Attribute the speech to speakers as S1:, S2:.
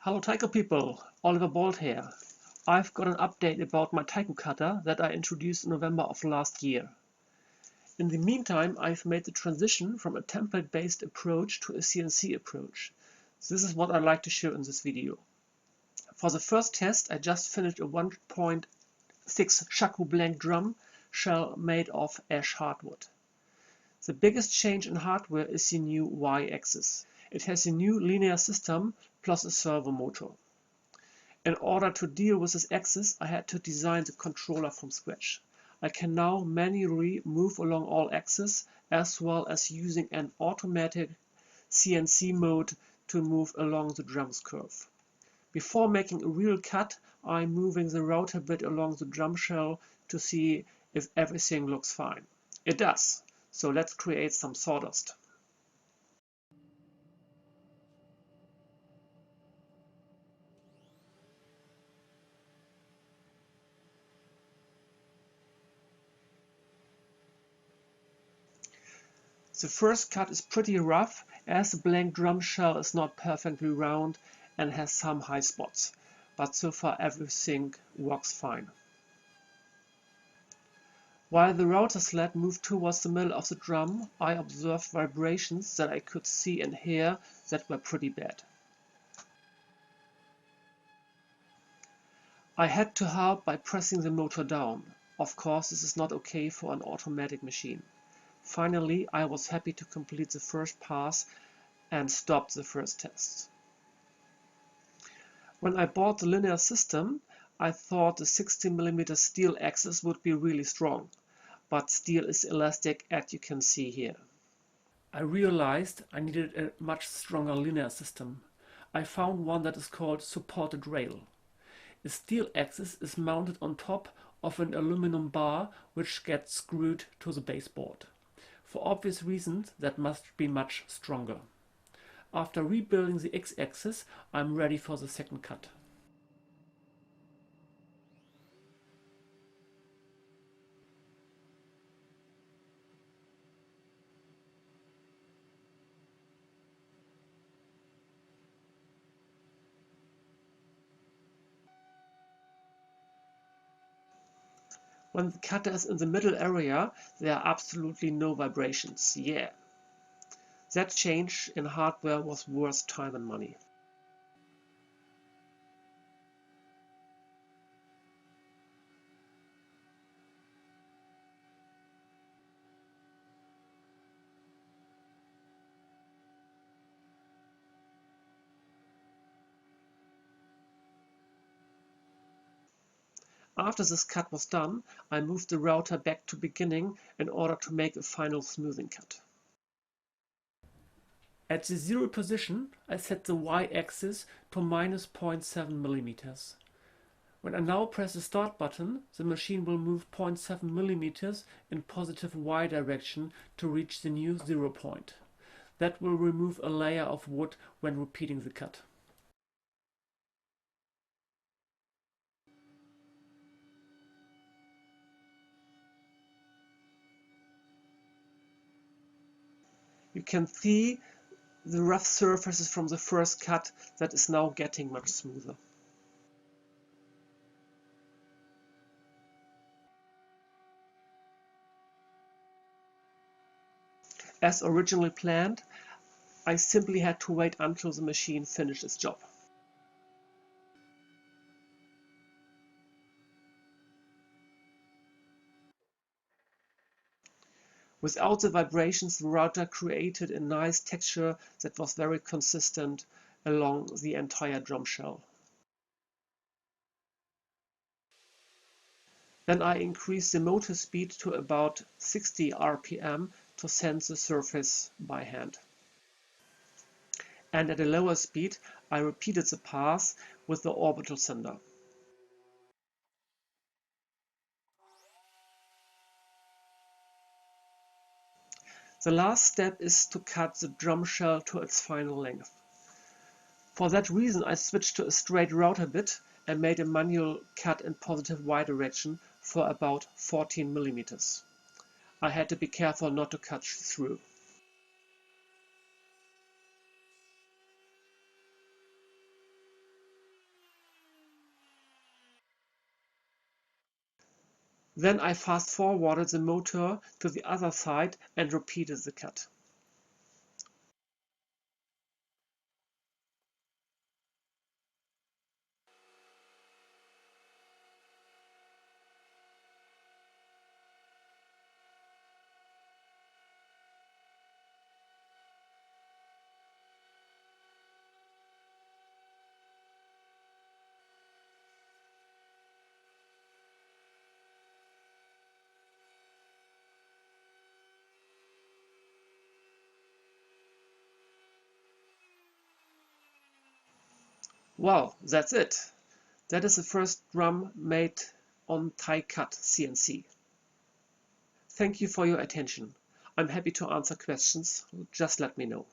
S1: Hello Taiko people, Oliver Bolt here. I've got an update about my Taiko-Cutter that I introduced in November of last year. In the meantime, I've made the transition from a template-based approach to a CNC approach. This is what I'd like to show in this video. For the first test, I just finished a 1.6 Shaku blank drum shell made of ash hardwood. The biggest change in hardware is the new Y-axis. It has a new linear system plus a servo motor. In order to deal with this axis, I had to design the controller from scratch. I can now manually move along all axes as well as using an automatic CNC mode to move along the drum's curve. Before making a real cut, I'm moving the router bit along the drum shell to see if everything looks fine. It does. So let's create some sawdust. The first cut is pretty rough as the blank drum shell is not perfectly round and has some high spots, but so far everything works fine. While the router sled moved towards the middle of the drum, I observed vibrations that I could see and hear that were pretty bad. I had to help by pressing the motor down. Of course, this is not okay for an automatic machine. Finally, I was happy to complete the first pass and stopped the first test. When I bought the linear system, I thought the 60mm steel axis would be really strong, but steel is elastic, as you can see here. I realized I needed a much stronger linear system. I found one that is called supported rail. A steel axis is mounted on top of an aluminum bar which gets screwed to the baseboard. For obvious reasons, that must be much stronger. After rebuilding the X-axis, I'm ready for the second cut. When the cutter is in the middle area, there are absolutely no vibrations. Yeah. That change in hardware was worth time and money. After this cut was done, I moved the router back to beginning in order to make a final smoothing cut. At the 0 position, I set the Y-axis to minus 0.7 mm. When I now press the start button, the machine will move 0.7 mm in positive Y direction to reach the new 0 point. That will remove a layer of wood when repeating the cut. You can see the rough surfaces from the first cut that is now getting much smoother. As originally planned, I simply had to wait until the machine finished its job. Without the vibrations, the router created a nice texture that was very consistent along the entire drum shell. Then I increased the motor speed to about 60 RPM to sense the surface by hand. And at a lower speed, I repeated the pass with the orbital sender. The last step is to cut the drum shell to its final length. For that reason, I switched to a straight router bit and made a manual cut in positive Y direction for about 14 mm. I had to be careful not to cut through. Then I fast forwarded the motor to the other side and repeated the cut. Wow, that's it. That is the first drum made on Taicut.cnc. Thank you for your attention. I'm happy to answer questions. Just let me know.